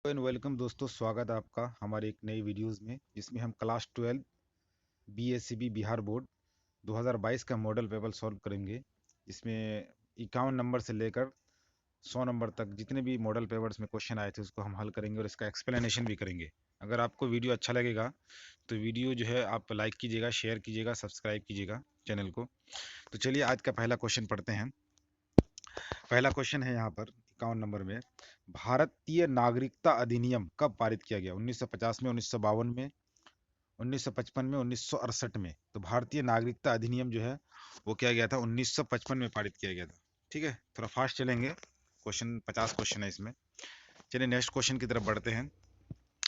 And welcome दोस्तों, स्वागत है आपका हमारे एक नई वीडियोस में जिसमें हम क्लास 12 बीएससीबी बिहार बोर्ड 2022 का मॉडल पेपर सॉल्व करेंगे। जिसमें 51 नंबर से लेकर 100 नंबर तक जितने भी मॉडल पेपर्स में क्वेश्चन आए थे उसको हम हल करेंगे और इसका एक्सप्लेनेशन भी करेंगे। अगर आपको वीडियो अच्छा लगेगा तो वीडियो जो है आप लाइक कीजिएगा, शेयर कीजिएगा, सब्सक्राइब कीजिएगा चैनल को। तो चलिए आज का पहला क्वेश्चन पढ़ते हैं। पहला क्वेश्चन है यहाँ पर 51 नंबर में, भारतीय नागरिकता अधिनियम कब पारित किया गया? 1950 में, 1952 में, 1955 में, 1968 में। तो भारतीय नागरिकता अधिनियम जो है वो किया गया था 1955 में पारित किया गया था। ठीक है, थोड़ा फास्ट चलेंगे, क्वेश्चन 50 क्वेश्चन है इसमें। चलिए नेक्स्ट क्वेश्चन की तरफ बढ़ते हैं।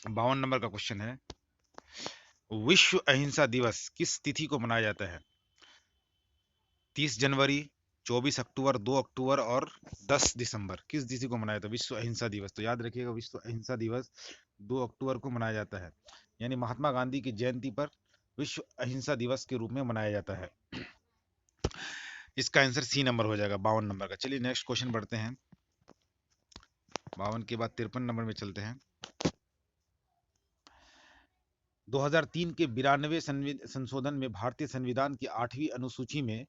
52 नंबर का क्वेश्चन है, विश्व अहिंसा दिवस किस तिथि को मनाया जाता है? 30 जनवरी, 24 अक्टूबर, 2 अक्टूबर और 10 दिसंबर। किस तिथि को मनाया जाता है विश्व अहिंसा दिवस? तो याद रखिएगा, विश्व अहिंसा दिवस 2 अक्टूबर को मनाया जाता है, यानी महात्मा गांधी की जयंती पर विश्व अहिंसा दिवस के रूप में मनाया जाता है। इसका आंसर सी नंबर हो जाएगा 52 नंबर का। चलिए नेक्स्ट क्वेश्चन बढ़ते हैं। 52 के बाद 53 नंबर में चलते हैं। 2003 के 92वें संशोधन में भारतीय संविधान की 8वीं अनुसूची में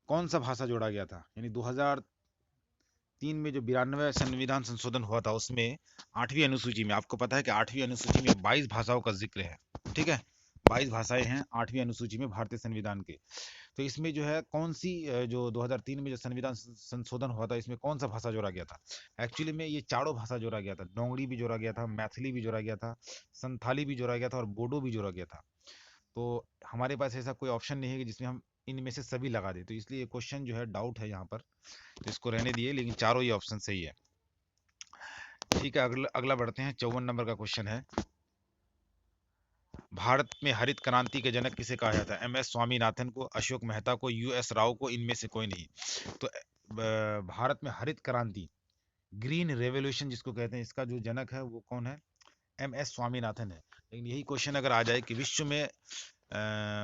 कौन सा भाषा जोड़ा गया था? यानी 2003 में जो 92वां संविधान संशोधन हुआ था उसमें 8वीं अनुसूची में, आपको पता है कि 8वीं अनुसूची में 22 भाषाओं का जिक्र है। ठीक है, 22 भाषाएं हैं 8वीं अनुसूची में भारतीय संविधान के। तो इसमें जो है कौन सी जो 2003 में जो संविधान संशोधन हुआ था इसमें कौन सा भाषा जोड़ा गया था? एक्चुअली में ये चारों भाषा जोड़ा गया था। डोंगरी भी जोड़ा गया था, मैथिली भी जोड़ा गया था, संथाली भी जोड़ा गया था और बोडो भी जोड़ा गया था। तो हमारे पास ऐसा कोई ऑप्शन नहीं है कि जिसमें हम इनमें से सभी लगा दें, तो इसलिए ये क्वेश्चन जो है डाउट है यहाँ पर, तो इसको रहने दिए, लेकिन चारों ही ऑप्शन सही है। ठीक है, अगला अगला बढ़ते हैं। 54 नंबर का क्वेश्चन है, भारत में हरित क्रांति के जनक किसे कहा जाता है? MS स्वामीनाथन को, अशोक मेहता को, US राव को, इनमें से कोई नहीं। तो भारत में हरित क्रांति, ग्रीन रेवोल्यूशन जिसको कहते हैं, इसका जो जनक है वो कौन है? MS स्वामीनाथन है। लेकिन यही क्वेश्चन अगर आ जाए कि विश्व में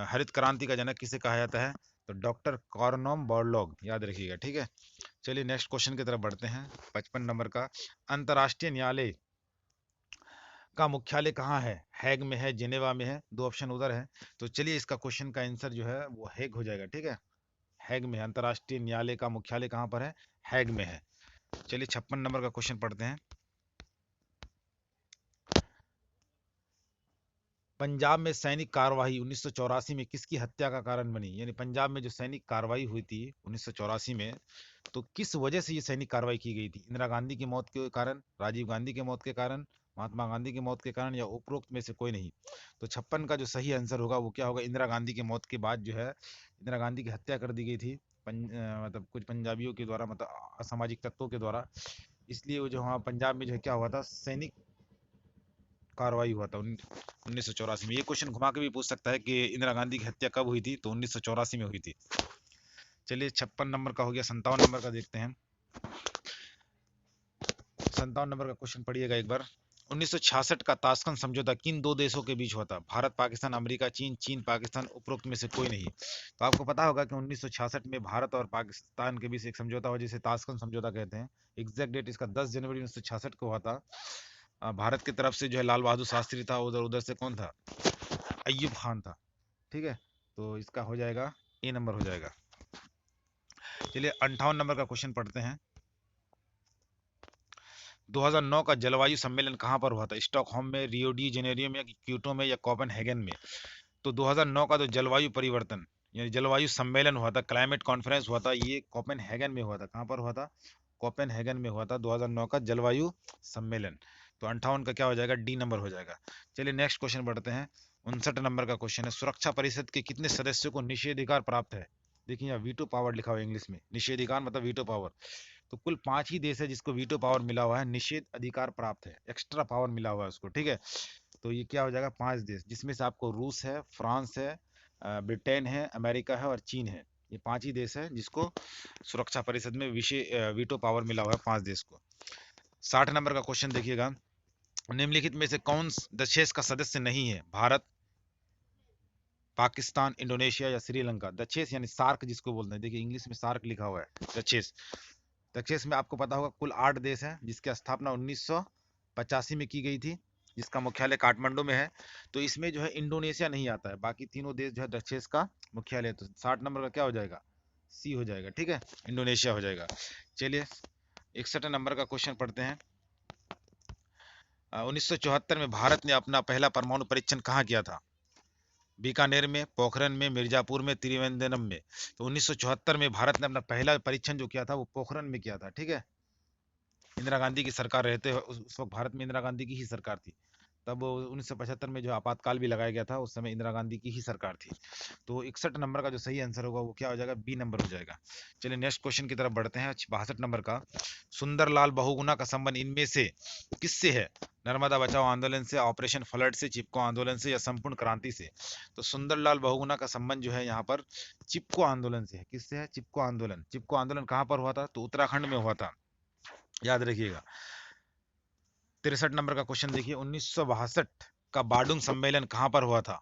हरित क्रांति का जनक किसे कहा जाता है, तो डॉक्टर कॉर्नम बॉरलॉग, याद रखिएगा। ठीक है, चलिए नेक्स्ट क्वेश्चन की तरफ बढ़ते हैं। 55 नंबर का, अंतर्राष्ट्रीय न्यायालय का मुख्यालय कहाँ है? हैग में है, जिनेवा में है? दो ऑप्शन उधर है। तो चलिए इसका क्वेश्चन का आंसर जो है वो हैग हो जाएगा। ठीक है, हैग में है। अंतर्राष्ट्रीय न्यायालय का मुख्यालय कहाँ पर है? हैग में है। चलिए 56 नंबर का क्वेश्चन पढ़ते हैं। पंजाब में सैनिक कार्यवाही 1984 में किसकी हत्या का कारण बनी? यानी पंजाब में जो सैनिक कार्रवाई हुई थी 1984 में, तो किस वजह से ये सैनिक कार्रवाई की गई थी? इंदिरा गांधी की मौत के कारण, राजीव गांधी की मौत के कारण, महात्मा गांधी की मौत के कारण, या उपरोक्त में से कोई नहीं? तो 56 का जो सही आंसर होगा वो क्या होगा? इंदिरा गांधी की मौत के बाद जो है इंदिरा गांधी की हत्या कर दी गई थी, मतलब कुछ पंजाबियों के द्वारा, मतलब असामाजिक तत्वों के द्वारा। इसलिए वो जो वहाँ पंजाब में जो है क्या हुआ था, सैनिक कार्रवाई हुआ था 1984 में। ये क्वेश्चन घुमा के भी पूछ सकता है कि इंदिरा गांधी की हत्या कब हुई थी, तो 1984 में हुई थी। चलिए 56 नंबर का हो गया। 57 नंबर का देखते हैं। 57 नंबर का क्वेश्चन पढ़िएगा एक बार। 1966 का ताशकंद समझौता किन दो देशों के बीच हुआ था? भारत, पाकिस्तान, अमेरिका, चीन, चीन, पाकिस्तान, उपरोक्त में से कोई नहीं। तो आपको पता होगा कि 1966 में भारत और पाकिस्तान के बीच एक समझौता हुआ जिसे ताशकंद समझौता कहते हैं। एग्जैक्ट डेट इसका 10 जनवरी 1966 को हुआ था। भारत की तरफ से जो है लाल बहादुर शास्त्री था, उधर उधर से कौन था? अय्यूब खान था। ठीक है, तो इसका हो जाएगा ए नंबर हो जाएगा। चलिए 58 नंबर का क्वेश्चन पढ़ते हैं। 2009 का जलवायु सम्मेलन कहाँ पर हुआ था? स्टॉकहोम में, रियो डी जेनेरियो में, क्योटो में, या कोपेनहेगन में? तो 2009 का जो जलवायु परिवर्तन यानी जलवायु सम्मेलन हुआ था, क्लाइमेट कॉन्फ्रेंस हुआ था, ये कोपेनहेगन में हुआ था। कहाँ पर हुआ था? कोपेनहेगन में हुआ था 2009 का जलवायु सम्मेलन। तो 58 का क्या हो जाएगा? डी नंबर हो जाएगा। चलिए नेक्स्ट क्वेश्चन बढ़ते हैं। 59 नंबर का क्वेश्चन है, सुरक्षा परिषद के कितने सदस्यों को निषेधाधिकार प्राप्त है? देखिए यहाँ वीटो पावर लिखा हुआ है इंग्लिश में, निषेधाधिकार मतलब वीटो पावर। तो कुल 5 ही देश है जिसको वीटो पावर मिला हुआ है, निषेध अधिकार प्राप्त है, एक्स्ट्रा पावर मिला हुआ है उसको। ठीक है, तो ये क्या हो जाएगा? 5 देश, जिसमें से आपको रूस है, फ्रांस है, ब्रिटेन है, अमेरिका है और चीन है। ये 5 ही देश है जिसको सुरक्षा परिषद में वीटो पावर मिला हुआ है, 5 देश को। 60 नंबर का क्वेश्चन देखिएगा, निम्नलिखित में से कौन दशेस का सदस्य नहीं है? भारत, पाकिस्तान, इंडोनेशिया या श्रीलंका? दशेस यानी सार्क जिसको बोलते हैं, देखिए इंग्लिश में सार्क लिखा हुआ है, दशेस। दक्षेस में आपको पता होगा कुल 8 देश हैं जिसकी स्थापना 1900 85 में की गई थी, जिसका मुख्यालय काठमांडू में है। तो इसमें जो है इंडोनेशिया नहीं आता है, बाकी तीनों देश जो है डचेस का मुख्यालय है। तो 60 नंबर का क्या हो जाएगा, सी हो जाएगा, ठीक है, इंडोनेशिया हो जाएगा। चलिए 61 नंबर का क्वेश्चन पढ़ते हैं। 1974 में भारत ने अपना पहला परमाणु परीक्षण कहाँ किया था? बीकानेर में, पोखरण में, मिर्जापुर में, त्रिवेंद्रम में। तो 1974 में भारत ने अपना पहला परीक्षण जो किया था वो पोखरण में किया था, ठीक है। इंदिरा गांधी की सरकार रहते हुए, उस वक्त भारत में इंदिरा गांधी की ही सरकार थी। तब 1975 में जो आपातकाल भी लगाया गया था, उस समय इंदिरा गांधी की ही सरकार थी। तो 61 नंबर का जो सही आंसर होगा वो क्या हो जाएगा, बी नंबर हो जाएगा। चलिए नेक्स्ट क्वेश्चन की तरफ बढ़ते हैं। 62 नंबर का, सुंदरलाल बहुगुणा का संबंध इनमें से किससे है? नर्मदा बचाओ आंदोलन से, ऑपरेशन फ्लड से, चिपको आंदोलन से, या संपूर्ण क्रांति से? तो सुंदरलाल बहुगुणा का संबंध जो है यहाँ पर चिपको आंदोलन से है। किससे है? चिपको आंदोलन। चिपको आंदोलन कहाँ पर हुआ था? तो उत्तराखंड में हुआ था, याद रखिएगा। 63 नंबर का क्वेश्चन देखिए, 1962 का बार्डुंग सम्मेलन कहाँ पर हुआ था?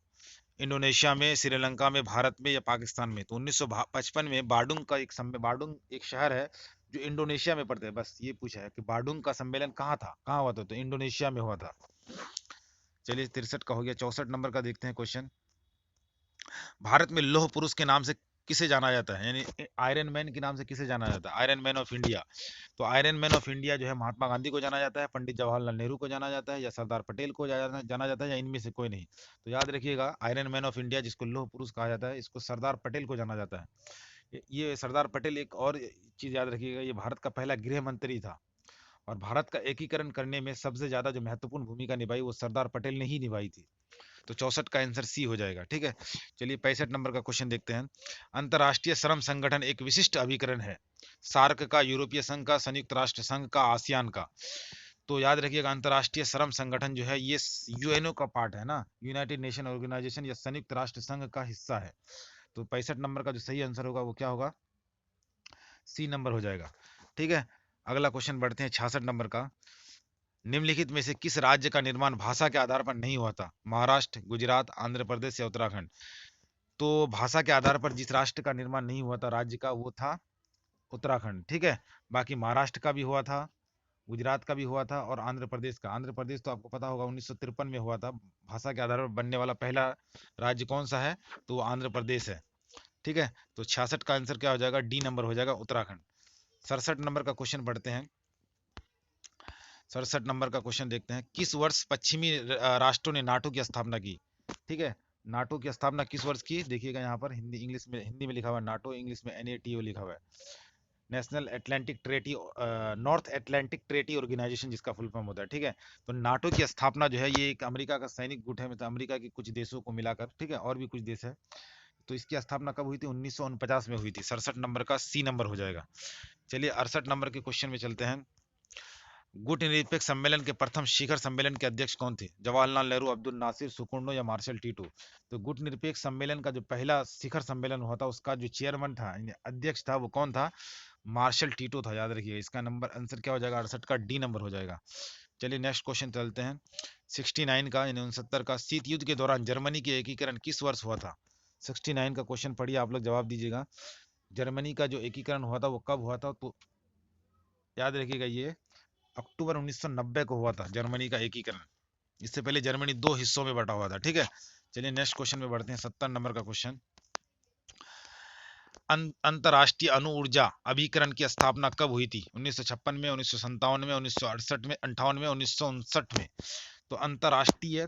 इंडोनेशिया में, श्रीलंका में, भारत में, या पाकिस्तान में? तो 1955 में बार्डुंग का एक बार्डुंग एक शहर है जो इंडोनेशिया में पड़ता है। बस ये पूछा है कि बार्डुंग का सम्मेलन कहाँ था, कहाँ हुआ था? तो इंडोनेशिया में हुआ था। चलिए 63 का हो गया। 64 नंबर का देखते हैं क्वेश्चन। भारत में लौह पुरुष के नाम से किसे जाना जाता है, यानी आयरन मैन के नाम से किसे जाना जाता है? Iron man of India. तो आयरन मैन ऑफ इंडिया जो है महात्मा गांधी को जाना जाता है, पंडित जवाहरलाल नेहरू को जाना जाता है, या सरदार पटेल को जाना जाता है, या इनमें से कोई नहीं? तो याद रखिएगा, आयरन मैन ऑफ इंडिया जिसको लौह पुरुष कहा जाता है, इसको सरदार पटेल को जाना जाता है। ये सरदार पटेल, एक और चीज याद रखिएगा, ये भारत का पहला गृह मंत्री था, और भारत का एकीकरण करने में सबसे ज्यादा जो महत्वपूर्ण भूमिका निभाई वो सरदार पटेल ने ही निभाई थी। तो 64 का आंसर सी हो जाएगा, ठीक है। चलिए 65 नंबर का क्वेश्चन देखते हैं। अंतर्राष्ट्रीय श्रम संगठन एक विशिष्ट अभिकरण है, सार्क का, यूरोपीय संघ का, संयुक्त राष्ट्र संघ का, आसियान का? तो याद रखिएगा, अंतर्राष्ट्रीय श्रम संगठन जो है ये यूएनओ का पार्ट है ना, यूनाइटेड नेशन ऑर्गेनाइजेशन या संयुक्त राष्ट्र संघ का हिस्सा है। तो 65 नंबर का जो सही आंसर होगा वो क्या होगा, सी नंबर हो जाएगा, ठीक है। अगला क्वेश्चन बढ़ते हैं 66 नंबर का। निम्नलिखित में से किस राज्य का निर्माण भाषा के आधार पर नहीं हुआ था? महाराष्ट्र, गुजरात, आंध्र प्रदेश, या उत्तराखंड? तो भाषा के आधार पर जिस राष्ट्र का निर्माण नहीं हुआ था राज्य का, वो था उत्तराखंड, ठीक है। बाकी महाराष्ट्र का भी हुआ था, गुजरात का भी हुआ था, और आंध्र प्रदेश का। आंध्र प्रदेश तो आपको पता होगा 1953 में हुआ था। भाषा के आधार पर बनने वाला पहला राज्य कौन सा है? तो वो आंध्र प्रदेश है, ठीक है। तो 66 का आंसर क्या हो जाएगा, डी नंबर हो जाएगा, उत्तराखंड। 67 नंबर का क्वेश्चन पढ़ते हैं। 67 नंबर का क्वेश्चन देखते हैं। किस वर्ष पश्चिमी राष्ट्रों ने नाटो की स्थापना की? ठीक है, नाटो की स्थापना किस वर्ष की? देखिएगा यहाँ पर हिंदी में लिखा हुआ है नाटो, इंग्लिश में NATO लिखा हुआ है, national Atlantic treaty North Atlantic treaty organization जिसका फुल फॉर्म होता है, ठीक है। तो नाटो की स्थापना जो है ये एक अमेरिका का सैनिक गुट है, मतलब अमेरिका के कुछ देशों को मिलाकर, ठीक है, और भी कुछ देश है। तो इसकी स्थापना कब हुई थी? 1949 में हुई थी। 67 नंबर का सी नंबर हो जाएगा। चलिए 68 नंबर के क्वेश्चन में चलते हैं। गुट निरपेक्ष सम्मेलन के प्रथम शिखर सम्मेलन के अध्यक्ष कौन थे? जवाहरलाल नेहरू, अब्दुल नासिर, सुकर्णो, या मार्शल टीटो? तो गुट निरपेक्ष सम्मेलन का जो पहला शिखर सम्मेलन हुआ था उसका जो चेयरमैन था, यानी अध्यक्ष था, वो कौन था? मार्शल टीटो था, याद रखिए। इसका नंबर आंसर क्या हो जाएगा, 68 का डी नंबर हो जाएगा। चलिए नेक्स्ट क्वेश्चन चलते हैं। 69 का, यानी 69 का, शीत युद्ध के दौरान जर्मनी के एकीकरण किस वर्ष हुआ था? 69 का क्वेश्चन पढ़िए, आप लोग जवाब दीजिएगा। जर्मनी का जो एकीकरण हुआ था वो कब हुआ था? तो याद रखिएगा, ये अक्टूबर 1990 को हुआ था जर्मनी का एकीकरण। इससे पहले जर्मनी दो हिस्सों में बटा हुआ था, ठीक है। चलिए नेक्स्ट क्वेश्चन में बढ़ते हैं। 70 नंबर का क्वेश्चन। अंतरराष्ट्रीय अणु ऊर्जा अभिकरण की स्थापना कब हुई थी? 1956 में, 1957 में, 1968 में, 58 में, 1959 में? तो अंतरराष्ट्रीय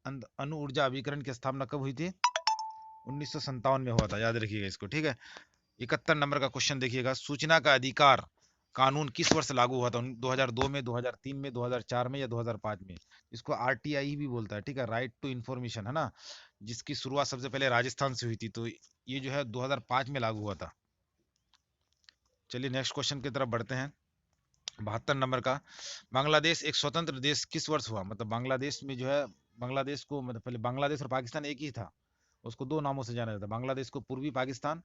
अणु ऊर्जा अभिकरण की स्थापना कब हुई थी? 1957 में हुआ था, याद रखिएगा इसको, ठीक है। 71 नंबर का क्वेश्चन देखिएगा। सूचना का अधिकार कानून किस वर्ष लागू हुआ था? 2002 में, 2003 में, 2004 में, या 2005 में? इसको RTI भी बोलता है, ठीक है, राइट टू इंफॉर्मेशन, है ना, जिसकी शुरुआत सबसे पहले राजस्थान से हुई थी। तो ये जो है 2005 में लागू हुआ था। चलिए नेक्स्ट क्वेश्चन की तरफ बढ़ते हैं। 72 नंबर का। बांग्लादेश एक स्वतंत्र देश किस वर्ष हुआ? मतलब बांग्लादेश में जो है, बांग्लादेश को, मतलब पहले बांग्लादेश और पाकिस्तान एक ही था, उसको दो नामों से जाना जाता है। बांग्लादेश को पूर्वी पाकिस्तान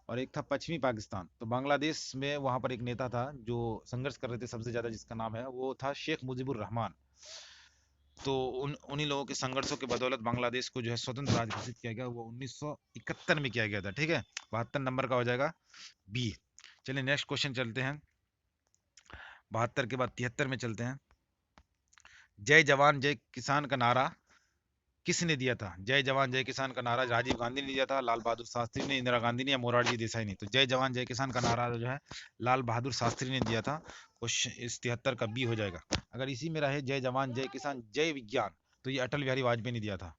और एक था पश्चिमी पाकिस्तान। तो बांग्लादेश में वहां पर एक नेता था जो संघर्ष कर रहे थे सबसे ज्यादा, जिसका नाम है, वो था शेख मुजीबुर रहमान। तो उन्हीं लोगों के संघर्षों के बदौलत बांग्लादेश को जो है स्वतंत्र राज्य घोषित किया गया, वो 1971 में किया गया था, ठीक है। 72 नंबर का हो जाएगा बी। चलिए नेक्स्ट क्वेश्चन चलते हैं। 72 के बाद 73 में चलते हैं। जय जवान जय किसान का नारा किसने दिया था? जय जवान जय किसान का नारा राजीव गांधी ने दिया था, लाल बहादुर शास्त्री ने, इंदिरा गांधी ने, या मोरारजी देसाई ने? तो जय जवान जय किसान का नारा जो है लाल बहादुर शास्त्री ने दिया था। क्वेश्चन इस 73 का बी हो जाएगा। अगर इसी में रहे जय जवान जय किसान जय विज्ञान, तो ये अटल बिहारी वाजपेयी ने दिया था।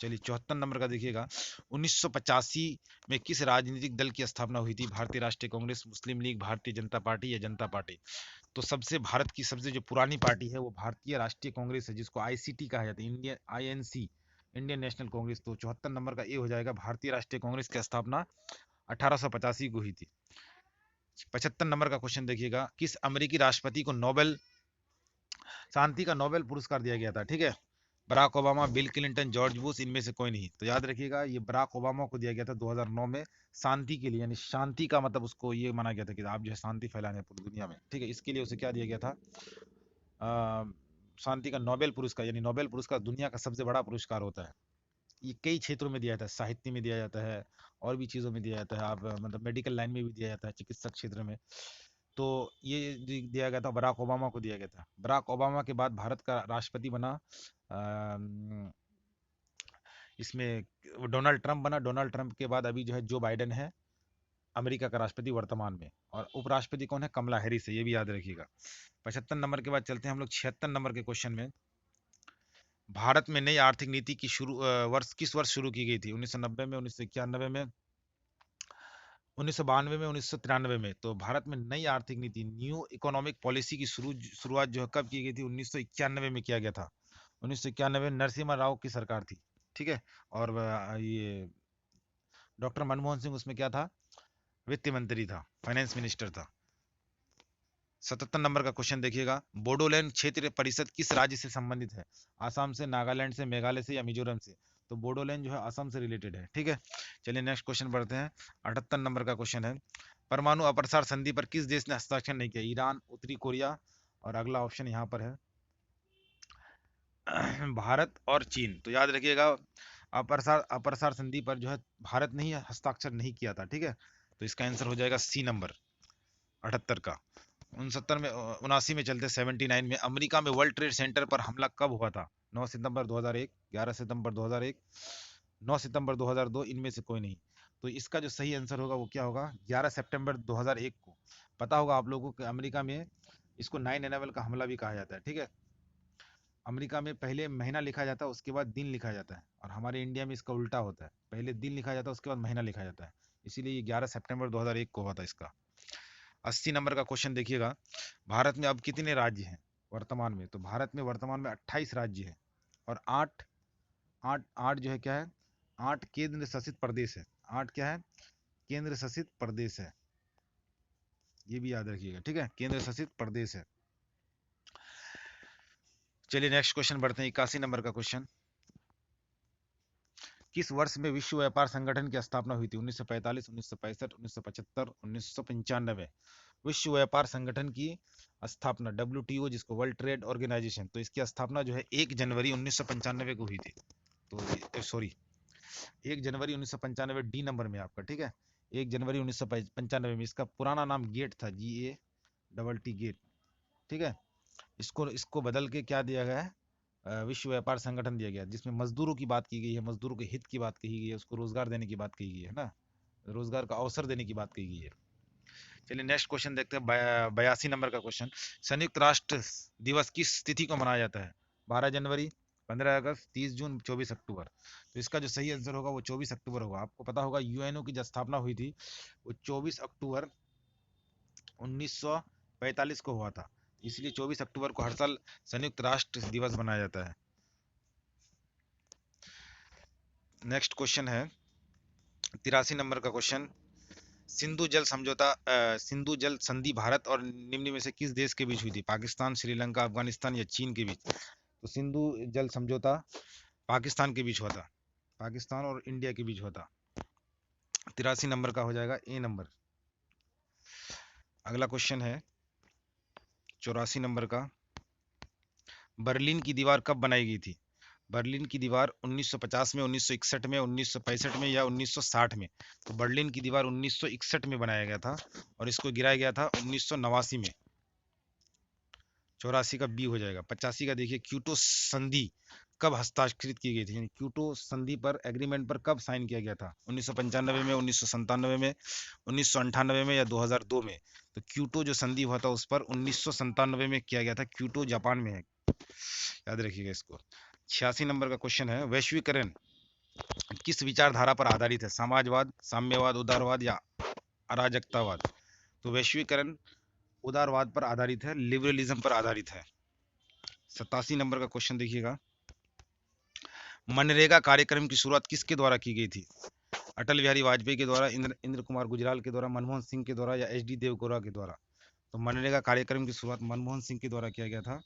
चलिए 74 नंबर का देखिएगा। 1985 में किस राजनीतिक दल की स्थापना हुई थी? भारतीय राष्ट्रीय कांग्रेस, मुस्लिम लीग, भारतीय जनता पार्टी या जनता पार्टी? तो सबसे भारत की सबसे जो पुरानी पार्टी है वो भारतीय राष्ट्रीय कांग्रेस है, जिसको आईसीटी कहा जाता है, Indian INC, Indian national Congress. तो 74 नंबर का ए हो जाएगा। भारतीय राष्ट्रीय कांग्रेस की स्थापना 1885 को हुई थी। 75 नंबर का क्वेश्चन देखिएगा। किस अमेरिकी राष्ट्रपति को नोबेल शांति का नोबेल पुरस्कार दिया गया था? ठीक है, Barack Obama, Bill Clinton, George Bush, इनमें से कोई नहीं। तो याद रखिएगा ये बराक ओबामा को दिया गया था 2009 में, शांति के लिए। यानी शांति का मतलब उसको ये माना गया था कि आप जो है शांति फैलाने पूरी दुनिया में, ठीक है, इसके लिए उसे क्या दिया गया था? शांति का नोबेल पुरस्कार। यानी नोबेल पुरस्कार दुनिया का सबसे बड़ा पुरस्कार होता है। ये कई क्षेत्रों में दिया जाता है, साहित्य में दिया जाता है, और भी चीज़ों में दिया जाता है। आप मतलब मेडिकल लाइन में भी दिया जाता है, चिकित्सक क्षेत्र में। तो ये दिया गया था, बराक ओबामा को दिया गया था। बराक ओबामा के बाद भारत का राष्ट्रपति बना इसमें डोनाल्ड ट्रंप बना। डोनाल्ड ट्रंप के बाद अभी जो है जो बाइडेन है अमेरिका का राष्ट्रपति वर्तमान में। और उपराष्ट्रपति कौन है? कमला हैरिस है, ये भी याद रखिएगा। 75 नंबर के बाद चलते हैं हम लोग 76 नंबर के क्वेश्चन में। भारत में नई आर्थिक नीति की वर्ष किस वर्ष शुरू की गई थी? 1990 में, 1991 में, 1992 में, 1993 में? तो भारत में नई आर्थिक नीति, न्यू इकोनॉमिक पॉलिसी की शुरुआत जो है कब की गई थी? 1991 में किया गया था। 1991 में नरसिम्हा राव की सरकार थी, ठीक है। और ये डॉक्टर मनमोहन सिंह उसमें क्या था? वित्त मंत्री था, फाइनेंस मिनिस्टर था। 77 नंबर का क्वेश्चन देखिएगा। बोडोलैंड क्षेत्रीय परिषद किस राज्य से संबंधित है? आसाम से, नागालैंड से, मेघालय से, या मिजोरम से? तो बोडोलैंड जो है असम से रिलेटेड है, ठीक है। चलिए नेक्स्ट क्वेश्चन बढ़ते हैं। 78 नंबर का क्वेश्चन है। परमाणु अप्रसार संधि पर किस देश ने हस्ताक्षर नहीं किया? ईरान, उत्तरी कोरिया, और अगला ऑप्शन यहाँ पर है भारत और चीन। तो याद रखिएगा अप्रसार संधि पर जो है भारत ने ही हस्ताक्षर नहीं किया था, ठीक है। तो इसका आंसर हो जाएगा सी नंबर 78 का। 69 में 79 में चलते 79 में। अमेरिका में वर्ल्ड ट्रेड सेंटर पर हमला कब हुआ था? 9 सितंबर 2001, 11 सितंबर 2001, 9 सितंबर 2002, इनमें से कोई नहीं। तो इसका जो सही आंसर होगा वो क्या होगा? 11 सितंबर 2001 को। पता होगा आप लोगों को कि अमेरिका में इसको 9/11 का हमला भी कहा जाता है, ठीक है। अमेरिका में पहले महीना लिखा जाता है, उसके बाद दिन लिखा जाता है, और हमारे इंडिया में इसका उल्टा होता है, पहले दिन लिखा जाता है, उसके बाद महीना लिखा जाता है। इसीलिए ये 11 सितंबर 2001 को हुआ था इसका। 80 नंबर का क्वेश्चन देखिएगा। भारत में अब कितने राज्य हैं वर्तमान में? तो भारत में वर्तमान में 28 राज्य है, और आठ आठ आठ जो है क्या है? 8 केंद्र शासित प्रदेश है। 8 क्या है? केंद्र शासित प्रदेश है, ये भी याद रखिएगा, ठीक है, केंद्र शासित प्रदेश है। चलिए नेक्स्ट क्वेश्चन बढ़ते हैं। 81 नंबर का क्वेश्चन। किस वर्ष में विश्व व्यापार संगठन की स्थापना हुई थी? 1945, 1965, 1975, 1995? विश्व व्यापार संगठन की स्थापना, WTO जिसको वर्ल्ड ट्रेड ऑर्गेनाइजेशन, तो इसकी स्थापना जो है 1 जनवरी 1995 को हुई थी। तो सॉरी 1 जनवरी 1995 डी नंबर में आपका, ठीक है। 1 जनवरी 1995 में। इसका पुराना नाम गेट था, GATT गेट, ठीक है। इसको इसको बदल के क्या दिया गया है? विश्व व्यापार संगठन दिया गया, जिसमें मजदूरों की बात की गई है, मजदूरों के हित की बात कही गई है, उसको रोजगार देने की बात कही गई है ना, रोजगार का अवसर देने की बात कही गई है। चलिए नेक्स्ट क्वेश्चन देखते हैं। 82 नंबर का क्वेश्चन। संयुक्त राष्ट्र दिवस किस तिथि को मनाया जाता है? 12 जनवरी, 15 अगस्त, 30 जून, 24 अक्टूबर? तो इसका जो सही आंसर होगा वो 24 अक्टूबर होगा। आपको पता होगा यूएनओ की जब स्थापना हुई थी वो 24 अक्टूबर 1945 को हुआ था, इसलिए 24 अक्टूबर को हर साल संयुक्त राष्ट्र दिवस मनाया जाता है। नेक्स्ट क्वेश्चन है 83 नंबर का क्वेश्चन। सिंधु जल संधि भारत और निम्न में से किस देश के बीच हुई थी? पाकिस्तान, श्रीलंका, अफगानिस्तान, या चीन के बीच? तो सिंधु जल समझौता पाकिस्तान के बीच हुआ था, पाकिस्तान और इंडिया के बीच हुआ था। 83 नंबर का हो जाएगा ए नंबर। अगला क्वेश्चन है 84 नंबर का। बर्लिन की दीवार कब बनाई गई थी? बर्लिन की दीवार 1950 में, 1961 में, 1965 में, या 1960 में? तो बर्लिन की दीवार 1961 में बनाया गया था, और इसको गिराया गया था 1989 में। 84 का बी हो जाएगा। 85 का देखिए, क्योटो संधि कब हस्ताक्षरित की गई थी, यानी क्योटो संधि पर, एग्रीमेंट पर कब साइन किया गया था? 1995 में, 1997 में, 1998 में या 2002 में? तो क्योटो जो संधि हुआ था उस पर 1997 में किया गया था। क्योटो जापान में है, याद रखिएगा इसको। 86 नंबर का क्वेश्चन है, वैश्वीकरण किस विचारधारा पर आधारित है? समाजवाद, साम्यवाद, उदारवाद या अराजकतावाद? तो वैश्वीकरण उदारवाद पर आधारित है, लिबरलिज्म पर आधारित है। 87 नंबर का क्वेश्चन देखिएगा, मनरेगा कार्यक्रम की शुरुआत किसके द्वारा की गई थी? अटल बिहारी वाजपेयी के द्वारा, इंद्र कुमार गुजराल के द्वारा, मनमोहन सिंह के द्वारा या एच डी देवगौड़ा के द्वारा? तो मनरेगा कार्यक्रम की शुरुआत मनमोहन सिंह के द्वारा किया गया था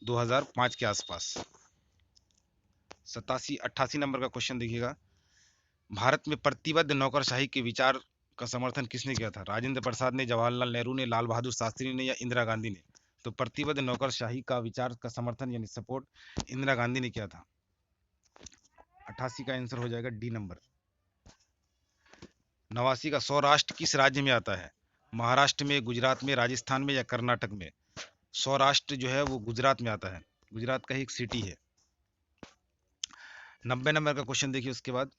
2005 के आसपास। 88 नंबर का क्वेश्चन देखिएगा, भारत में प्रतिबद्ध नौकरशाही के विचार का समर्थन किसने किया था? राजेंद्र प्रसाद ने, जवाहरलाल नेहरू ने, लाल बहादुर शास्त्री ने या इंदिरा गांधी ने? तो प्रतिबद्ध नौकरशाही का विचार का समर्थन यानी सपोर्ट इंदिरा गांधी ने किया था। 88 का आंसर हो जाएगा डी नंबर। 89 का, सौराष्ट्र किस राज्य में आता है? महाराष्ट्र में, गुजरात में, राजस्थान में या कर्नाटक में? सौराष्ट्र जो है वो गुजरात में आता है, गुजरात का ही एक सिटी है। 90 नंबर का क्वेश्चन देखिए उसके बाद,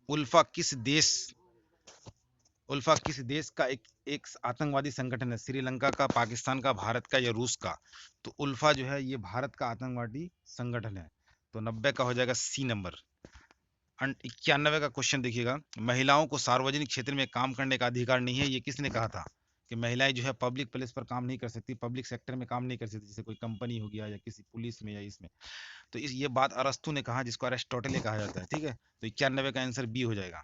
उल्फा किस देश का एक आतंकवादी संगठन है? श्रीलंका का, पाकिस्तान का, भारत का या रूस का? तो उल्फा जो है ये भारत का आतंकवादी संगठन है। तो 90 का हो जाएगा सी नंबर। 91 का क्वेश्चन देखिएगा, महिलाओं को सार्वजनिक क्षेत्र में काम करने का अधिकार नहीं है, ये किसने कहा था? कि महिलाएं जो है पब्लिक प्लेस पर काम नहीं कर सकती, पब्लिक सेक्टर में काम नहीं कर सकती, जैसे कोई कंपनी हो गया या किसी पुलिस में या इसमें। तो ये बात अरस्तु ने कहा, जिसको अरिस्टोटल कहा जाता है, ठीक है। तो 91 का आंसर बी हो जाएगा।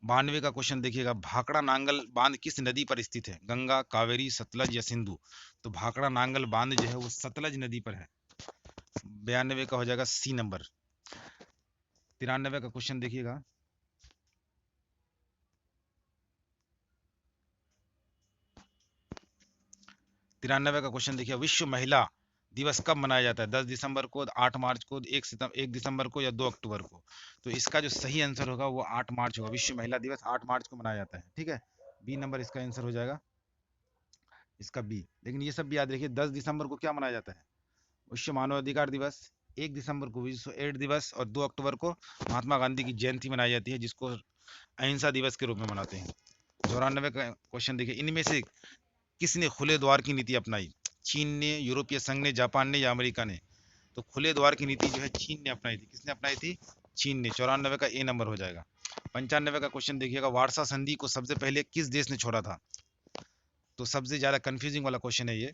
92 का क्वेश्चन देखिएगा, भाखड़ा नांगल बांध किस नदी पर स्थित है? गंगा, कावेरी, सतलज या सिंधु? तो भाखड़ा नांगल बांध जो है वो सतलज नदी पर है। 92 का हो जाएगा सी नंबर। 93 का क्वेश्चन देखिएगा, विश्व महिला दिवस कब मनाया जाता है? 10 दिसंबर को, 8 मार्च को, 1 दिसंबर को या 2 अक्टूबर को? तो इसका जो सही आंसर होगा वो 8 मार्च होगा। विश्व महिला दिवस 8 मार्च को मनाया जाता है, ठीक है। बी नंबर इसका आंसर हो जाएगा, इसका बी। लेकिन ये सब भी याद रखिए, 10 दिसंबर को क्या मनाया जाता है? विश्व मानवाधिकार दिवस। 1 दिसंबर को विश्व एड्स दिवस और 2 अक्टूबर को महात्मा गांधी की जयंती मनाई जाती है, जिसको अहिंसा दिवस के रूप में मनाते हैं। 94 का क्वेश्चन देखिए, इनमें से किसने खुले द्वार की नीति अपनाई? चीन ने, यूरोपीय संघ ने, जापान ने या अमेरिका ने? तो खुले द्वार की नीति जो है चीन ने अपनाई थी। किसने अपनाई थी? चीन ने। 94 का ए नंबर हो जाएगा। 95 का क्वेश्चन देखिएगा, वार्सा संधि को सबसे पहले किस देश ने छोड़ा था? तो सबसे ज्यादा कंफ्यूजिंग वाला क्वेश्चन है ये।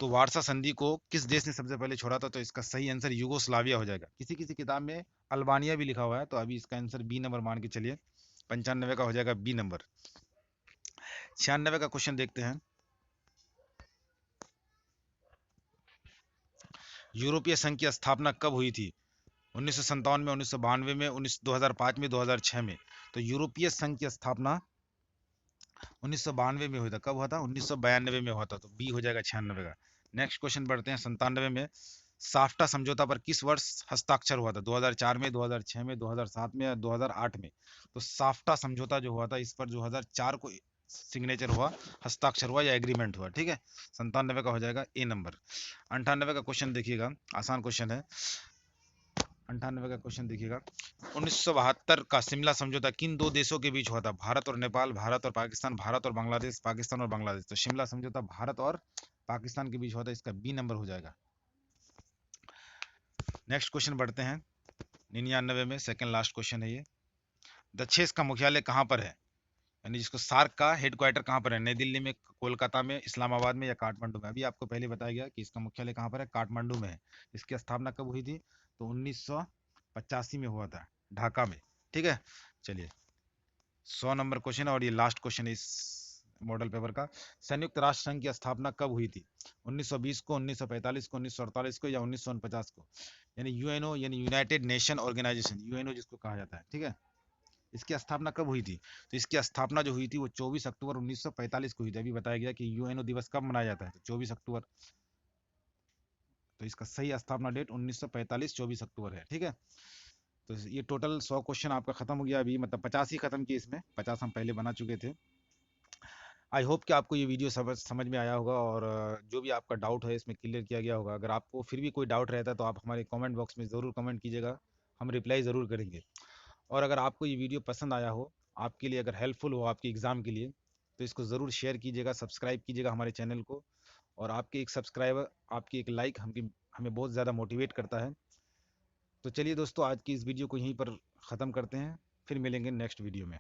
तो वार्सा संधि को किस देश ने सबसे पहले छोड़ा था? तो इसका सही आंसर यूगोस्लाविया हो जाएगा। किसी किसी किताब में अल्बानिया भी लिखा हुआ है, तो अभी इसका आंसर बी नंबर मान के चलिए। 95 का हो जाएगा बी नंबर। 96 का क्वेश्चन देखते हैं, यूरोपीय संघ की स्थापना कब हुई थी? 1957 में, 1992 में, 2005 में, 2006 में? तो यूरोपीय संघ की स्थापना 1992 में हुआ था। कब हुआ था? 1992 में हुआ था। तो बी हो जाएगा 96 का। नेक्स्ट क्वेश्चन बढ़ते हैं 97 में, साफ्टा समझौता पर किस वर्ष हस्ताक्षर हुआ था? 2004 में, 2006 में, 2007 में या 2008 में? तो साफ्टा समझौता जो हुआ था इस पर 2004 को सिग्नेचर हुआ, हस्ताक्षर हुआ या एग्रीमेंट हुआ, ठीक है। 97 का हो जाएगा ए नंबर। 98 का क्वेश्चन देखिएगा, आसान क्वेश्चन है। 98 का क्वेश्चन देखिएगा, 1972 का शिमला समझौता किन दो देशों के बीच हुआ था? भारत और नेपाल, भारत और पाकिस्तान, भारत और बांग्लादेश, पाकिस्तान और बांग्लादेश? तो शिमला समझौता भारत और पाकिस्तान के बीच हुआ था, इसका बी नंबर हो जाएगा। नेक्स्ट क्वेश्चन बढ़ते हैं 99 में, सेकंड लास्ट क्वेश्चन है ये। दक्षेस का मुख्यालय कहाँ पर है? यानी जिसको सार्क का हेडक्वार्टर कहाँ पर है? नई दिल्ली में, कोलकाता में, इस्लामाबाद में या काठमांडू में? अभी आपको पहले बताया गया कि इसका मुख्यालय कहाँ पर है, काठमांडू में है। इसकी स्थापना कब हुई थी? तो 1985 में हुआ था, ढाका में, ठीक है। चलिए 100 नंबर क्वेश्चन और ये लास्ट क्वेश्चन इस मॉडल पेपर का, संयुक्त राष्ट्र संघ की स्थापना कब हुई थी? 1920 को, 1945 को, 1948 को या 1949 को? यानी यूएनओ यानी यूनाइटेड नेशन ऑर्गेनाइजेशन, यूएनओ जिसको कहा जाता है, ठीक है। इसकी स्थापना कब हुई थी? तो इसकी स्थापना जो हुई थी वो 24 अक्टूबर 1945 को हुई थी। अभी बताया गया कि यूएनओ दिवस कब मनाया जाता है, तो 24 अक्टूबर। तो इसका सही स्थापना डेट 1945 24 अक्टूबर है, ठीक है। तो ये टोटल 100 क्वेश्चन आपका खत्म हो गया अभी, मतलब 50 ही खत्म किए, इसमें 50 हम पहले बना चुके थे। आई होप कि आपको ये वीडियो समझ में आया होगा, और जो भी आपका डाउट है इसमें क्लियर किया गया होगा। अगर आपको फिर भी कोई डाउट रहता है तो आप हमारे कमेंट बॉक्स में ज़रूर कमेंट कीजिएगा, हम रिप्लाई ज़रूर करेंगे। और अगर आपको ये वीडियो पसंद आया हो, आपके लिए अगर हेल्पफुल हो आपके एग्ज़ाम के लिए, तो इसको ज़रूर शेयर कीजिएगा, सब्सक्राइब कीजिएगा हमारे चैनल को। और आपके एक सब्सक्राइबर, आपकी एक लाइक हमें बहुत ज़्यादा मोटिवेट करता है। तो चलिए दोस्तों, आज की इस वीडियो को यहीं पर ख़त्म करते हैं, फिर मिलेंगे नेक्स्ट वीडियो में।